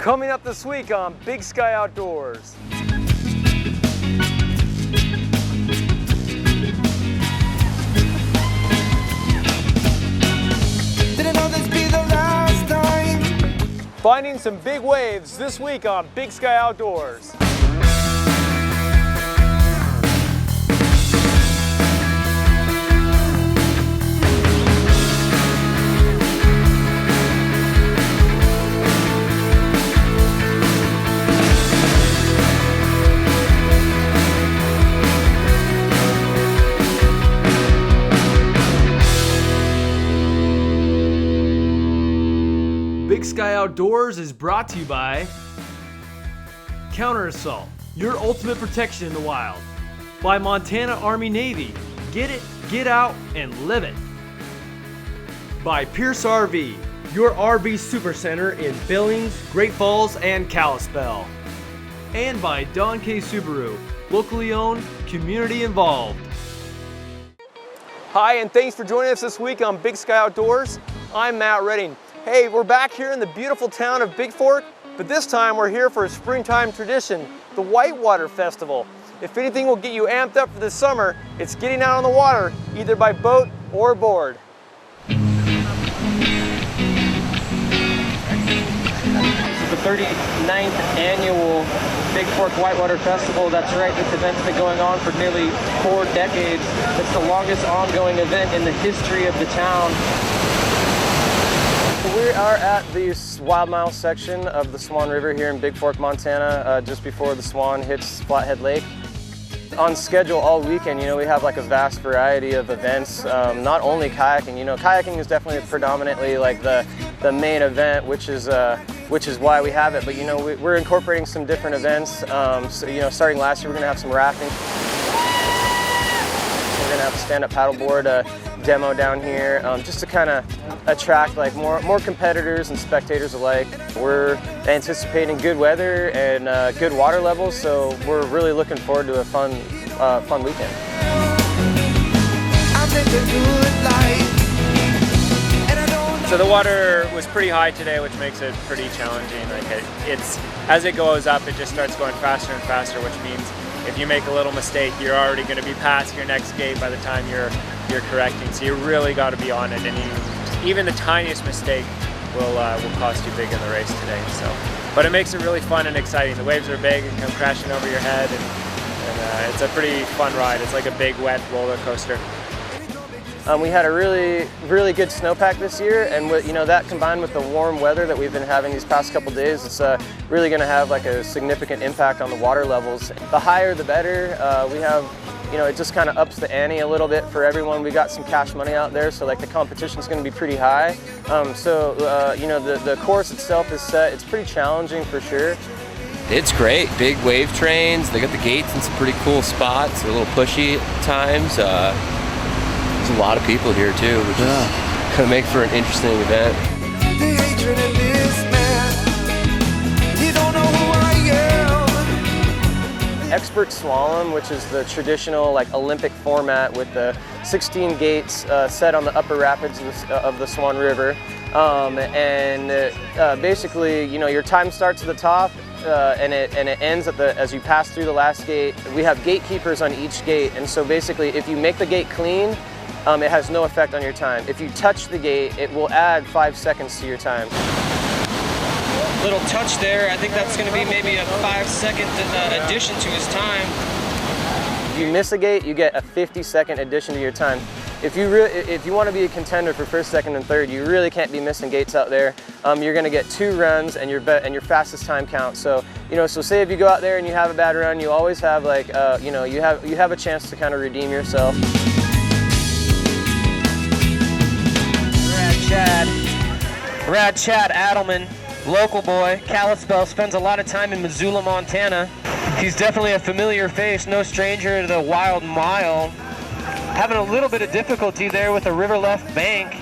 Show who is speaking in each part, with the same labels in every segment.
Speaker 1: Coming up this week on Big Sky Outdoors.
Speaker 2: Didn't know this be the last time.
Speaker 1: Finding some big waves this week on Big Sky Outdoors. Big Sky Outdoors is brought to you by Counter Assault, your ultimate protection in the wild. By Montana Army Navy, get it, get out, and live it. By Pierce RV, your RV supercenter in Billings, Great Falls, and Kalispell. And by K Subaru, locally owned, community involved. Hi, and thanks for joining us this week on Big Sky Outdoors. I'm Matt Redding. Hey, we're back here in the beautiful town of Bigfork, but this time we're here for a springtime tradition, the Whitewater Festival. If anything will get you amped up for this summer, it's getting out on the water, either by boat or board.
Speaker 3: This is the 39th annual Bigfork Whitewater Festival. That's right, this event's been going on for nearly 4 decades. It's the longest ongoing event in the history of the town.
Speaker 1: We are at the Wild Mile section of the Swan River here in Bigfork, Montana, just before the Swan hits Flathead Lake. On schedule all weekend, we have like a vast variety of events, not only kayaking. Kayaking is definitely predominantly like the main event, which is why we have it. But we're incorporating some different events. Starting last year, we're gonna have some rafting. We're gonna have a stand-up paddleboard demo down here, just to kind of attract like more competitors and spectators alike. We're anticipating good weather and good water levels, so we're really looking forward to a fun weekend.
Speaker 4: So the water was pretty high today, which makes it pretty challenging. Like it's as it goes up, it just starts going faster and faster, which means if you make a little mistake, you're already going to be past your next gate by the time you're correcting. So you really got to be on it, and even the tiniest mistake will cost you big in the race today. But it makes it really fun and exciting. The waves are big and come crashing over your head, and it's a pretty fun ride. It's like a big wet roller coaster.
Speaker 1: We had a really good snowpack this year, and that combined with the warm weather that we've been having these past couple days, it's really going to have like a significant impact on the water levels. The higher the better. We have, it just kind of ups the ante a little bit for everyone. We got some cash money out there, so like the competition's going to be pretty high. The course itself is set. It's pretty challenging for sure.
Speaker 5: It's great. Big wave trains. They got the gates in some pretty cool spots. They're a little pushy at times. There's a lot of people here too, which is going to make for an interesting event.
Speaker 1: Expert Slalom, which is the traditional like Olympic format with the 16 gates set on the upper rapids of the Swan River. Basically, your time starts at the top and it ends as you pass through the last gate. We have gatekeepers on each gate, and so basically if you make the gate clean, it has no effect on your time. If you touch the gate, it will add 5 seconds to your time.
Speaker 3: Little touch there. I think that's going to be maybe a 5-second addition to his time.
Speaker 1: If you miss a gate, you get a 50-second addition to your time. If you want to be a contender for first, second, and third, you really can't be missing gates out there. You're going to get 2 runs and your fastest time counts. So so say if you go out there and you have a bad run, you always have like you have a chance to kind of redeem yourself.
Speaker 3: Rad Chad Adelman, local boy, Kalispell, spends a lot of time in Missoula, Montana. He's definitely a familiar face, no stranger to the Wild Mile. Having a little bit of difficulty there with the river left bank.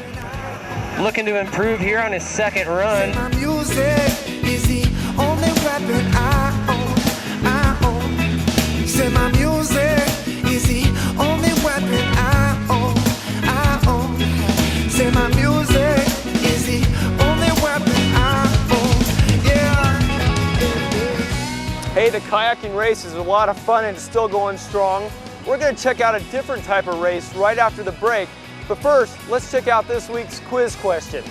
Speaker 3: Looking to improve here on his second run.
Speaker 2: My music is the only weapon I own. Say my music is the only weapon I own. Say my music is the only weapon I own. Yeah.
Speaker 1: Hey, the kayaking race is a lot of fun and it's still going strong. We're going to check out a different type of race right after the break. But first, let's check out this week's quiz question.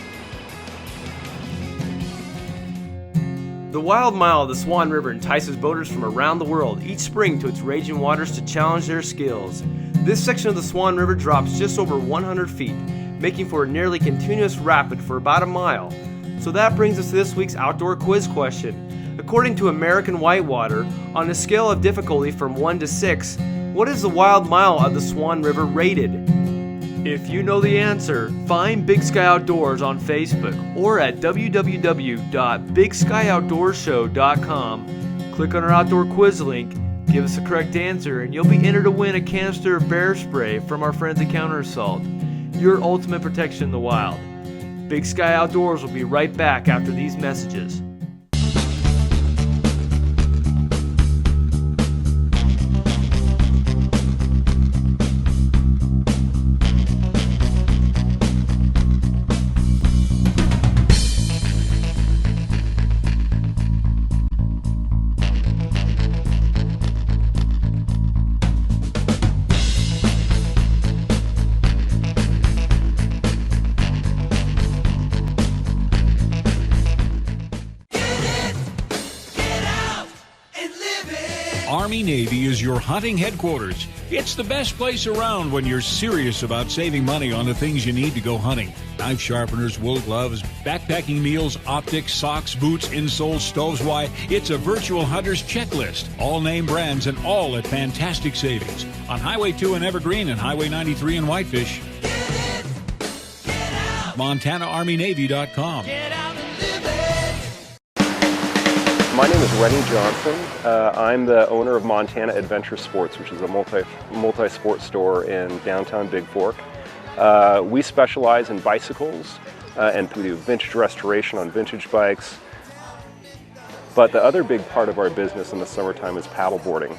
Speaker 1: The Wild Mile of the Swan River entices boaters from around the world each spring to its raging waters to challenge their skills. This section of the Swan River drops just over 100 feet, making for a nearly continuous rapid for about a mile. So that brings us to this week's outdoor quiz question. According to American Whitewater, on a scale of difficulty from 1 to 6, what is the Wild Mile of the Swan River rated? If you know the answer, find Big Sky Outdoors on Facebook or at www.bigskyoutdoorshow.com. Click on our outdoor quiz link, give us the correct answer, and you'll be entered to win a canister of bear spray from our friends at Counter Assault. Your ultimate protection in the wild. Big Sky Outdoors will be right back after these messages.
Speaker 6: Army-Navy is your hunting headquarters. It's the best place around when you're serious about saving money on the things you need to go hunting. Knife sharpeners, wool gloves, backpacking meals, optics, socks, boots, insoles, stoves. Why, it's a virtual hunter's checklist. All name brands and all at fantastic savings. On Highway 2 in Evergreen and Highway 93 in Whitefish. MontanaArmyNavy.com.
Speaker 7: My name is Rennie Johnson. I'm the owner of Montana Adventure Sports, which is a multi-sport store in downtown Bigfork. We specialize in bicycles and we do vintage restoration on vintage bikes. But the other big part of our business in the summertime is paddleboarding.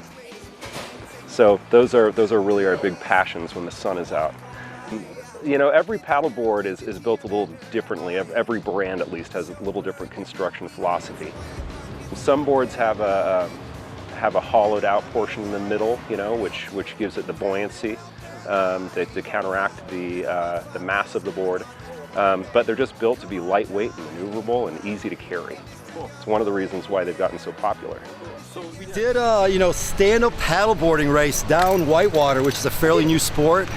Speaker 7: So those are really our big passions when the sun is out. You know, every paddleboard is built a little differently. Every brand at least has a little different construction philosophy. Some boards have a hollowed out portion in the middle, you know, which gives it the buoyancy to counteract the mass of the board. But they're just built to be lightweight and maneuverable and easy to carry. It's one of the reasons why they've gotten so popular.
Speaker 8: So we did a stand-up paddleboarding race down Whitewater, which is a fairly new sport.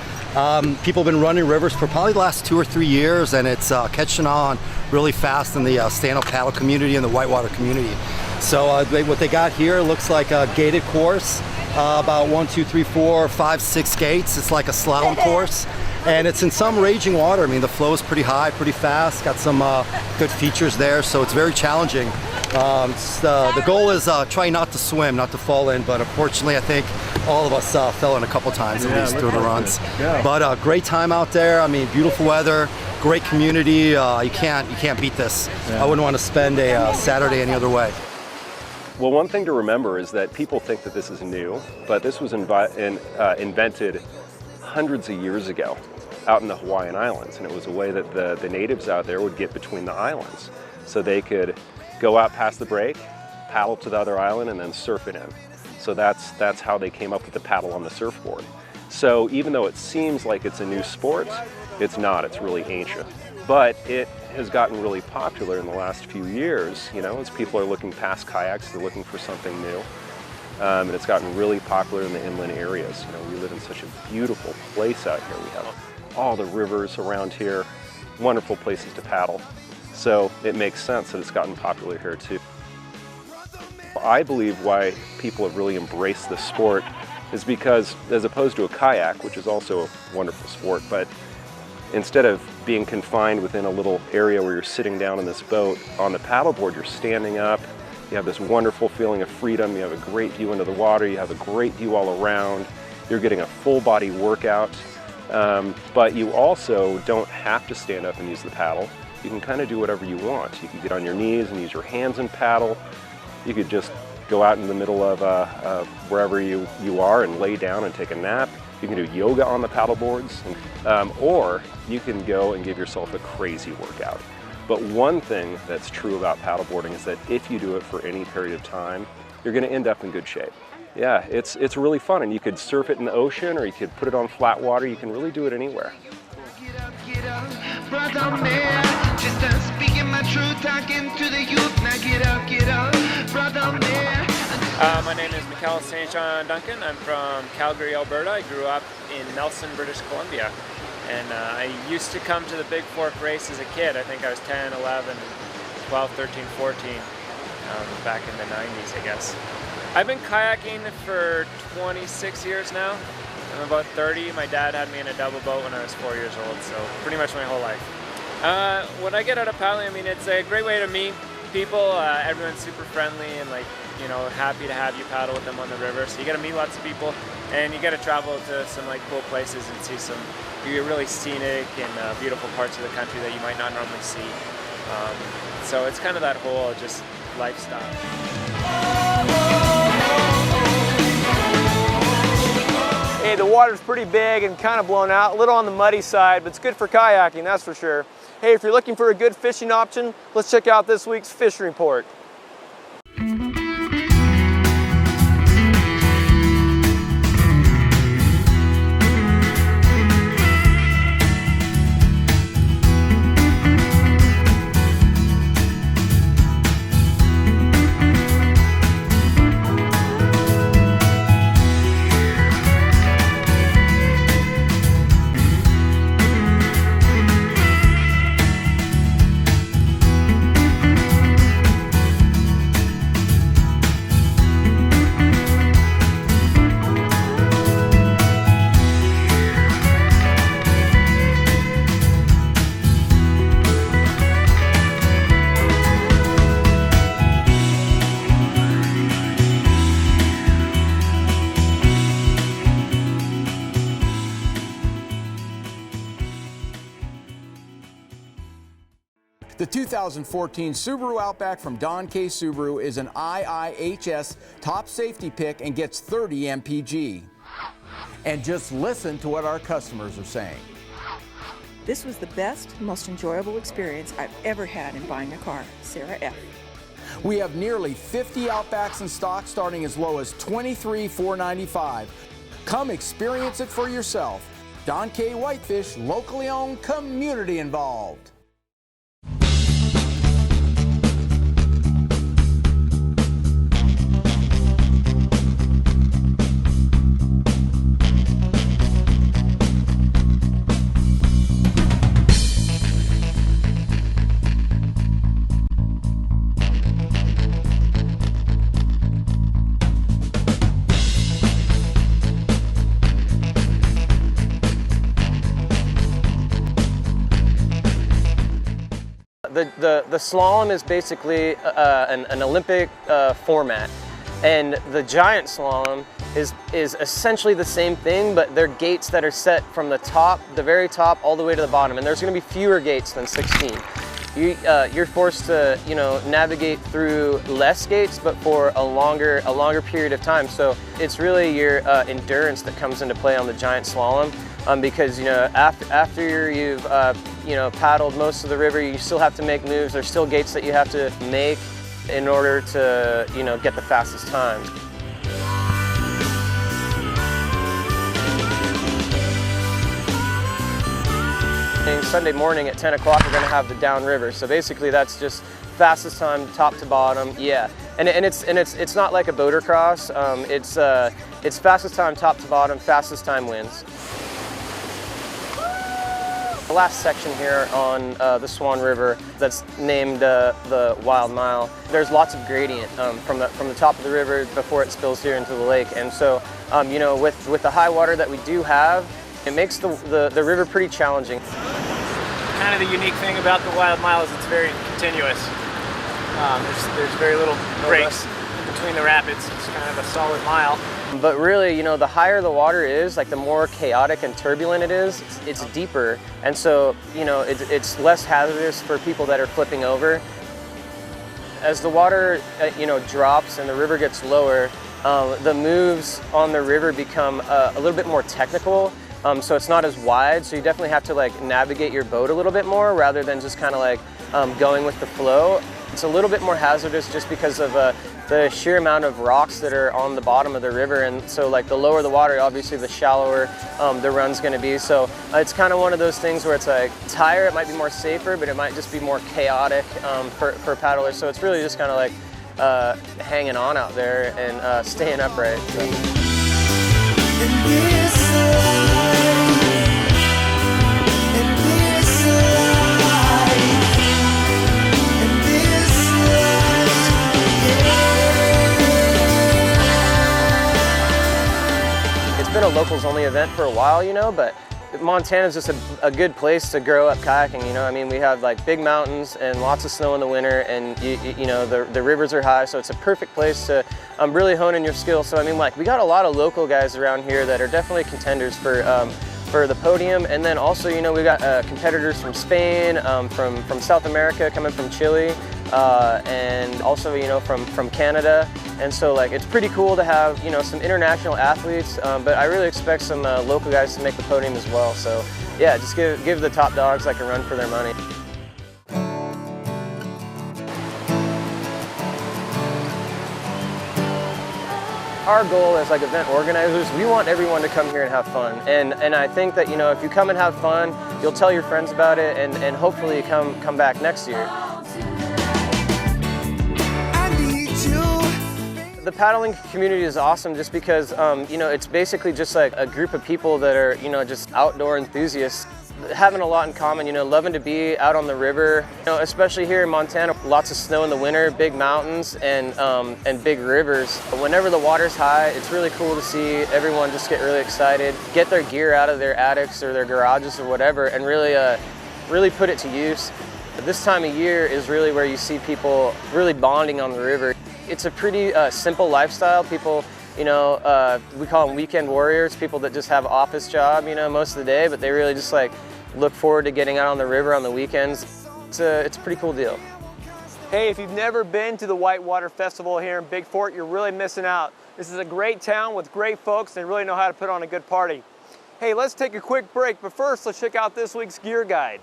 Speaker 8: People have been running rivers for probably the last 2 or 3 years, and it's catching on really fast in the stand-up paddle community and the Whitewater community. So what they got here looks like a gated course, about 1, 2, 3, 4, 5, 6 gates. It's like a slalom course, and it's in some raging water. I mean, the flow is pretty high, pretty fast, got some good features there, so it's very challenging. The goal is try not to swim, not to fall in, but unfortunately I think all of us fell in a couple times at least through the runs. Yeah. But great time out there. I mean, beautiful weather, great community. You can't beat this. Yeah. I wouldn't want to spend a Saturday any other way.
Speaker 7: Well, one thing to remember is that people think that this is new, but this was invented hundreds of years ago out in the Hawaiian Islands, and it was a way that the natives out there would get between the islands. So they could go out past the break, paddle to the other island, and then surf it in. So that's how they came up with the paddle on the surfboard. So even though it seems like it's a new sport, it's not. It's really ancient. But it has gotten really popular in the last few years, you know, as people are looking past kayaks, they're looking for something new. And it's gotten really popular in the inland areas. You know, we live in such a beautiful place out here. We have all the rivers around here, wonderful places to paddle. So it makes sense that it's gotten popular here too. I believe why people have really embraced this sport is because, as opposed to a kayak, which is also a wonderful sport, but instead of being confined within a little area where you're sitting down in this boat, on the paddleboard you're standing up, you have this wonderful feeling of freedom, you have a great view into the water, you have a great view all around, you're getting a full body workout, but you also don't have to stand up and use the paddle. You can kind of do whatever you want. You can get on your knees and use your hands and paddle. You could just go out in the middle of wherever you are and lay down and take a nap. You can do yoga on the paddle boards, or you can go and give yourself a crazy workout. But one thing that's true about paddleboarding is that if you do it for any period of time, you're going to end up in good shape. Yeah, it's really fun, and you could surf it in the ocean or you could put it on flat water. You can really do it anywhere.
Speaker 2: Get up, brother man. Just speaking my truth, talking to the youth. Now get up, brother man.
Speaker 4: My name is Michael St. John Duncan. I'm from Calgary, Alberta. I grew up in Nelson, British Columbia. And I used to come to the Bigfork race as a kid. I think I was 10, 11, 12, 13, 14, back in the 90s, I guess. I've been kayaking for 26 years now. I'm about 30. My dad had me in a double boat when I was 4 years old, so pretty much my whole life. When I get out of paddling, I mean, it's a great way to meet people. Everyone's super friendly and happy to have you paddle with them on the river. So you get to meet lots of people, and you get to travel to some cool places and see some really scenic and beautiful parts of the country that you might not normally see. So it's kind of that whole just lifestyle.
Speaker 1: Hey, the water's pretty big and kind of blown out, a little on the muddy side, but it's good for kayaking, that's for sure. Hey, if you're looking for a good fishing option, let's check out this week's fishing report.
Speaker 9: The 2014 Subaru Outback from Don K Subaru is an IIHS top safety pick and gets 30 mpg. And just listen to what our customers are saying.
Speaker 10: This was the best, most enjoyable experience I've ever had in buying a car. Sarah F.
Speaker 9: We have nearly 50 Outbacks in stock starting as low as $23,495. Come experience it for yourself. Don K Whitefish, locally owned, community involved.
Speaker 3: The slalom is basically an Olympic format, and the giant slalom is essentially the same thing, but they're gates that are set from the top, the very top, all the way to the bottom, and there's going to be fewer gates than 16. You're forced to navigate through less gates, but for a longer period of time. So it's really your endurance that comes into play on the giant slalom. Because after you've paddled most of the river, you still have to make moves. There's still gates that you have to make in order to get the fastest time. Sunday morning at 10 o'clock, we're going to have the downriver. So basically, that's just fastest time, top to bottom. Yeah, and it's not like a boater cross. It's fastest time, top to bottom. Fastest time wins. The last section here on the Swan River that's named the Wild Mile. There's lots of gradient from the top of the river before it spills here into the lake, and so with the high water that we do have, it makes the river pretty challenging.
Speaker 4: Kind of the unique thing about the Wild Mile is it's very continuous. There's very little breaks in between the rapids. It's kind of a solid mile.
Speaker 3: But really, the higher the water is, the more chaotic and turbulent it is, it's deeper. And so, it's less hazardous for people that are flipping over. As the water, drops and the river gets lower, the moves on the river become a little bit more technical. So it's not as wide, so you definitely have to navigate your boat a little bit more rather than just kind of going with the flow. It's a little bit more hazardous just because of the sheer amount of rocks that are on the bottom of the river, and so like the lower the water, obviously the shallower the run's going to be. So it's kind of one of those things where it's like it's higher, it might be more safer, but it might just be more chaotic for paddlers. So it's really just kind of like hanging on out there and staying upright. So. It's been a locals only event for a while, you know, but Montana's just a good place to grow up kayaking, you know. I mean, we have like big mountains and lots of snow in the winter, and you know, the rivers are high, so it's a perfect place to really hone in your skills. So I mean, like, we got a lot of local guys around here that are definitely contenders for the podium, and then also, you know, we got competitors from Spain, from South America, coming from Chile, and also, you know, from Canada. And so like it's pretty cool to have, you know, some international athletes, but I really expect some local guys to make the podium as well. So yeah, just give the top dogs like a run for their money. Our goal as like event organizers, we want everyone to come here and have fun. And I think that, you know, if you come and have fun, you'll tell your friends about it, and hopefully come back next year. The paddling community is awesome just because, you know, it's basically just like a group of people that are, you know, just outdoor enthusiasts, having a lot in common, you know, loving to be out on the river, you know, especially here in Montana, lots of snow in the winter, big mountains, and big rivers. But whenever the water's high, it's really cool to see everyone just get really excited, get their gear out of their attics or their garages or whatever, and really put it to use. This time of year is really where you see people really bonding on the river. It's a pretty simple lifestyle. People, you know, we call them weekend warriors, people that just have office job, you know, most of the day, but they really just like look forward to getting out on the river on the weekends. It's a pretty cool deal.
Speaker 1: Hey, if you've never been to the Whitewater Festival here in Bigfork, you're really missing out. This is a great town with great folks and really know how to put on a good party. Hey, let's take a quick break, but first let's check out this week's gear guide.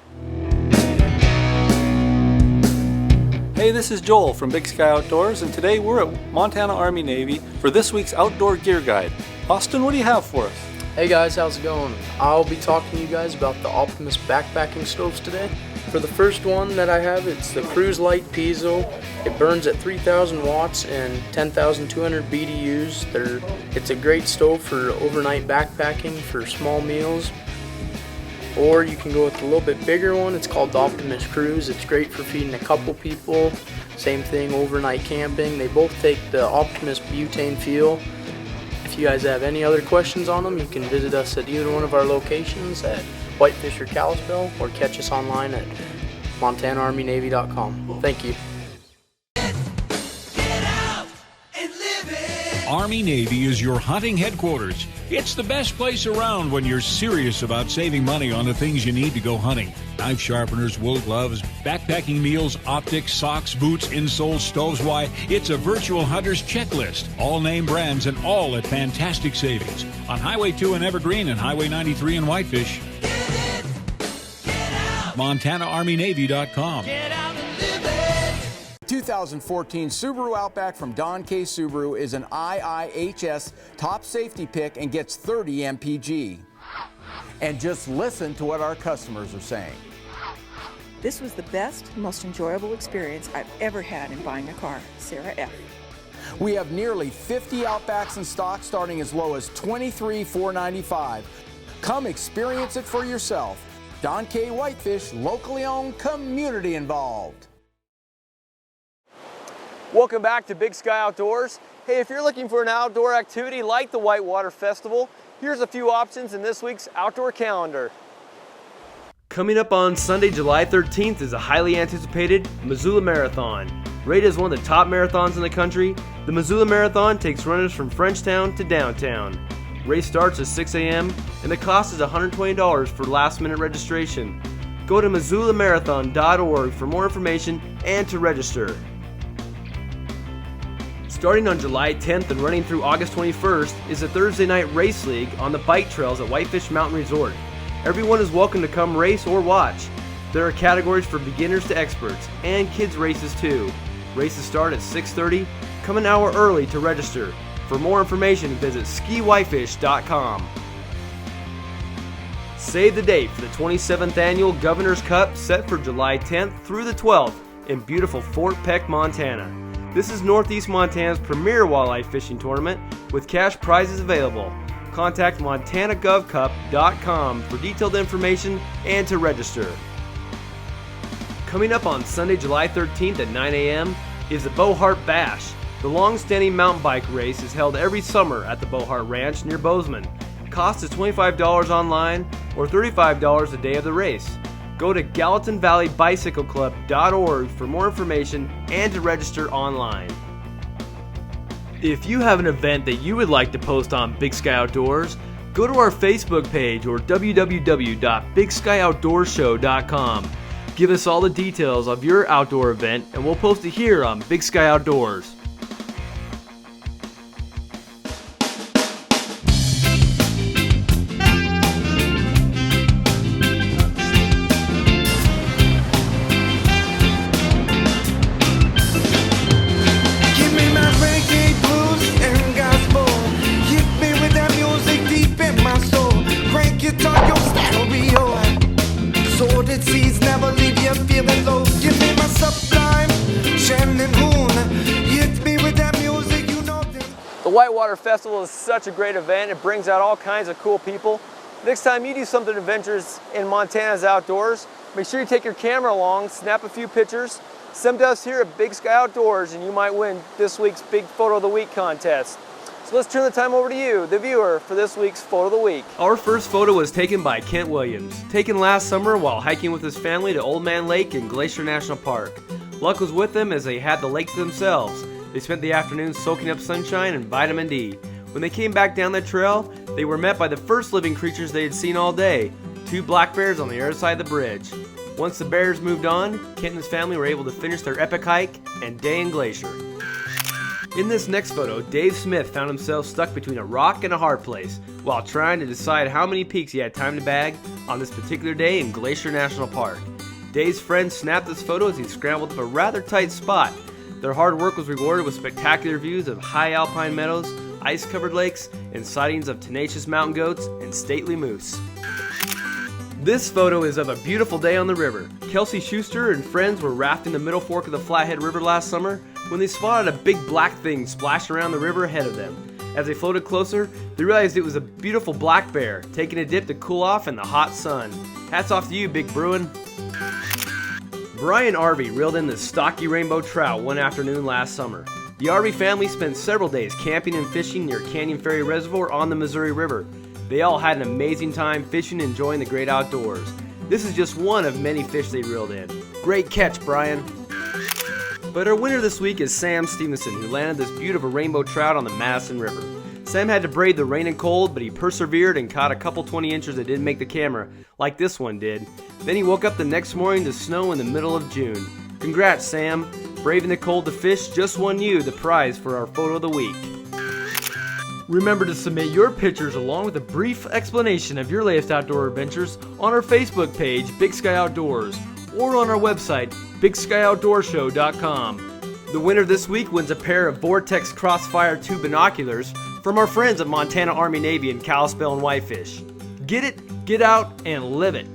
Speaker 11: Hey, this is Joel from Big Sky Outdoors, and today we're at Montana Army Navy for this week's Outdoor Gear Guide. Austin, what do you have for us?
Speaker 12: Hey guys, how's it going? I'll be talking to you guys about the Optimus backpacking stoves today. For the first one that I have, it's the Cruise Light Piezo. It burns at 3,000 watts and 10,200 BTUs. It's a great stove for overnight backpacking for small meals. Or you can go with a little bit bigger one. It's called the Optimus Cruise. It's great for feeding a couple people. Same thing, overnight camping. They both take the Optimus butane fuel. If you guys have any other questions on them, you can visit us at either one of our locations at Whitefish or Kalispell, or catch us online at montanaarmynavy.com. Thank you.
Speaker 6: Army Navy is your hunting headquarters. It's the best place around when you're serious about saving money on the things you need to go hunting. Knife sharpeners, wool gloves, backpacking meals, optics, socks, boots, insoles, stoves. Why, it's a virtual hunter's checklist. All name brands and all at fantastic savings. On Highway 2 in Evergreen and Highway 93 in Whitefish. MontanaArmyNavy.com.
Speaker 9: 2014 Subaru Outback from Don K Subaru is an IIHS top safety pick and gets 30 MPG. And just listen to what our customers are saying.
Speaker 10: This was the best, most enjoyable experience I've ever had in buying a car. Sarah F.
Speaker 9: We have nearly 50 Outbacks in stock starting as low as $23,495. Come experience it for yourself. Don K Whitefish, locally owned, community involved.
Speaker 1: Welcome back to Big Sky Outdoors. Hey, if you're looking for an outdoor activity like the Whitewater Festival, here's a few options in this week's outdoor calendar. Coming up on Sunday, July 13th is a highly anticipated Missoula Marathon. Rated as one of the top marathons in the country, the Missoula Marathon takes runners from Frenchtown to downtown. Race starts at 6 a.m. and the cost is $120 for last-minute registration. Go to MissoulaMarathon.org for more information and to register. Starting on July 10th and running through August 21st is a Thursday night race league on the bike trails at Whitefish Mountain Resort. Everyone is welcome to come race or watch. There are categories for beginners to experts and kids races too. Races start at 6:30. Come an hour early to register. For more information, visit skiwhitefish.com. Save the date for the 27th Annual Governor's Cup set for July 10th through the 12th in beautiful Fort Peck, Montana. This is Northeast Montana's premier walleye fishing tournament with cash prizes available. Contact montanagovcup.com for detailed information and to register. Coming up on Sunday, July 13th at 9 a.m. is the Bohart Bash. The long-standing mountain bike race is held every summer at the Bohart Ranch near Bozeman. Cost is $25 online or $35 the day of the race. Go to GallatinValleyBicycleClub.org for more information and to register online. If you have an event that you would like to post on Big Sky Outdoors, go to our Facebook page or www.BigSkyOutdoorsShow.com. Give us all the details of your outdoor event and we'll post it here on Big Sky Outdoors.
Speaker 2: Give me my reggae blues and gospel. Hit me with that music deep in my soul. Crank it on your stereo. Sorted seeds never leave you feeling low. Give me my sublime Shannon Hoon. Hit me with that music, you know that.
Speaker 1: The Whitewater Festival is such a great event. It brings out all kinds of cool people. Next time you do something adventurous in Montana's outdoors, make sure you take your camera along, snap a few pictures, send them to us here at Big Sky Outdoors, and you might win this week's Big Photo of the Week contest. So let's turn the time over to you, the viewer, for this week's Photo of the Week. Our first photo was taken by Kent Williams, taken last summer while hiking with his family to Old Man Lake in Glacier National Park. Luck was with them as they had the lake to themselves. They spent the afternoon soaking up sunshine and vitamin D. When they came back down the trail, they were met by the first living creatures they had seen all day, 2 black bears on the other side of the bridge. Once the bears moved on, Kent and his family were able to finish their epic hike and day in Glacier. In this next photo, Dave Smith found himself stuck between a rock and a hard place while trying to decide how many peaks he had time to bag on this particular day in Glacier National Park. Dave's friends snapped this photo as he scrambled up a rather tight spot. Their hard work was rewarded with spectacular views of high alpine meadows, ice-covered lakes, and sightings of tenacious mountain goats and stately moose. This photo is of a beautiful day on the river. Kelsey Schuster and friends were rafting the Middle Fork of the Flathead River last summer when they spotted a big black thing splash around the river ahead of them. As they floated closer, they realized it was a beautiful black bear taking a dip to cool off in the hot sun. Hats off to you, Big Bruin. Brian Arvey reeled in the stocky rainbow trout one afternoon last summer. The Arvey family spent several days camping and fishing near Canyon Ferry Reservoir on the Missouri River. They all had an amazing time fishing and enjoying the great outdoors. This is just one of many fish they reeled in. Great catch, Brian. But our winner this week is Sam Stevenson, who landed this beautiful rainbow trout on the Madison River. Sam had to brave the rain and cold, but he persevered and caught a couple 20 inches that didn't make the camera, like this one did. Then he woke up the next morning to snow in the middle of June. Congrats, Sam. Braving the cold to fish just won you the prize for our Photo of the Week. Remember to submit your pictures along with a brief explanation of your latest outdoor adventures on our Facebook page, Big Sky Outdoors, or on our website, BigSkyOutdoorsShow.com. The winner this week wins a pair of Vortex Crossfire 2 binoculars from our friends at Montana Army Navy and Kalispell and Whitefish. Get it, get out, and live it.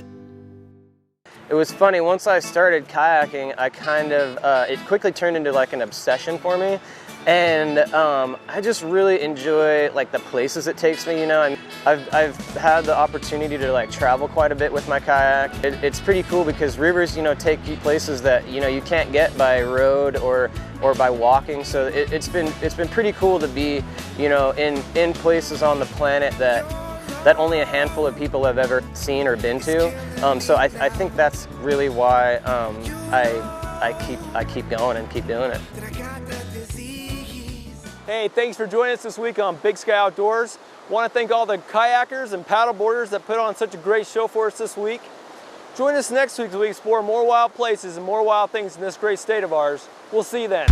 Speaker 3: It was funny, once I started kayaking, I kind of, it quickly turned into like an obsession for me. And I just really enjoy like the places it takes me, you know. And I've had the opportunity to like travel quite a bit with my kayak. It's pretty cool because rivers, you know, take you places that, you know, you can't get by road or by walking. So it's been pretty cool to be, you know, in places on the planet that only a handful of people have ever seen or been to. So I think that's really why I keep going and keep doing it.
Speaker 1: Hey, thanks for joining us this week on Big Sky Outdoors. Want to thank all the kayakers and paddleboarders that put on such a great show for us this week. Join us next week as we explore more wild places and more wild things in this great state of ours. We'll see you then.